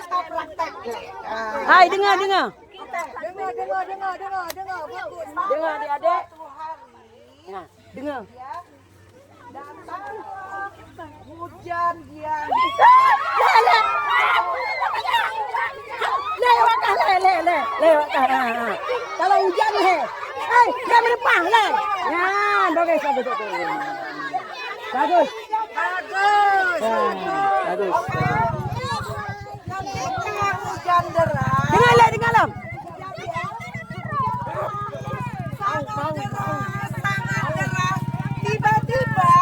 kita praktek. Hai, dengar. Dengar. Dengar adik-adik. Nah, dengar. Datang hujan yang Lewat. Kalau hujan le. Dia berdepan le. Nah, bagus. Bagus. ketika hujan deras. Dengar lam. Sangat deras. Tiba-tiba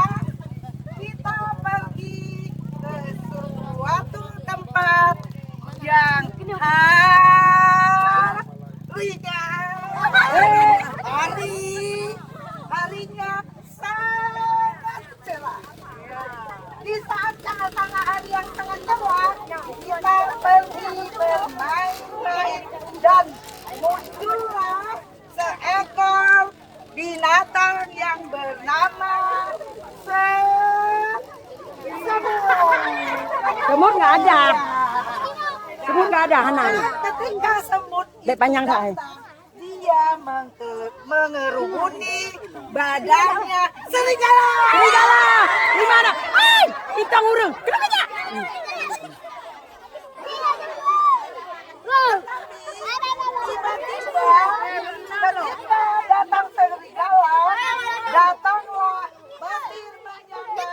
kita pergi ke suatu tempat yang harinya sangat cerah. Di saat sangat hari yang sangat cerah, kita pergi bermain-main dan muncullah seekor binatang yang bernama Semut nggak ada. Semut nggak ada, Hanan. Ketika semut Dek panjang datang, saya. dia mengerumuni badannya serigala. Di mana? Hai, kita ngurung. Kenapa ya? Tiba-tiba datang serigala, datanglah batir banyaknya.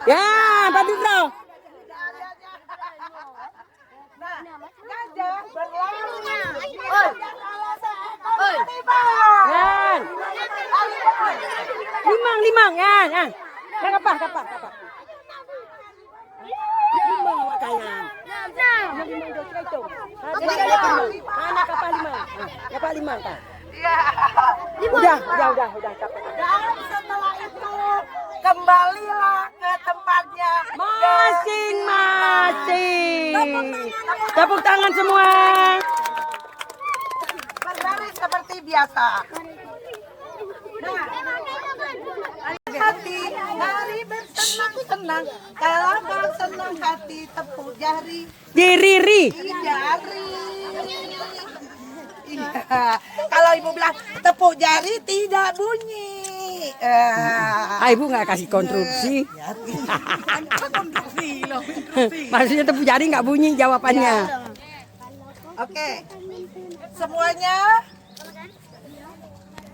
Ya, Pak Bro. Nah, gajah berlari. Yan. Limang, yan. Yang apa? Limang awak kalian. Limang dosa itu. Anak kapal limang. Kapal limang kan? Udah capek. Dan setelah itu kembalilah ke tempatnya Masing-masing. Tepuk tangan semua. berbaris seperti biasa. Nah, hati, mari bersenang-senang. Kalau kau senang hati, tepuk jari. Diriri. Jari. Iya. Kalau ibu bilang tepuk jari tidak bunyi. Ibu nggak kasih konstruksi. Maksudnya tepu jari nggak bunyi jawabannya. Oke. Semuanya.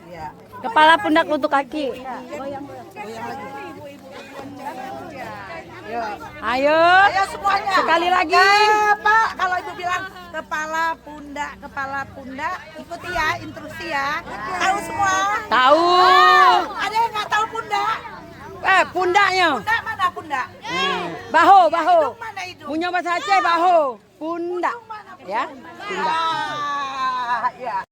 Ya. Kepala, pundak, lutut, kaki. Goyang lagi. Ayo. Ayo semuanya. Sekali lagi. Pak, kalau ibu bilang kepala pundak, ikuti ya instruksi ya. Tahu semua? Tahu. Ada yang nggak tahu pundak? Pundaknya. Pundak mana pundak? Bahu. Hidung mana hidung? Punya bahasa Aceh bahu. Pundak. Ya. Pundak. Ya.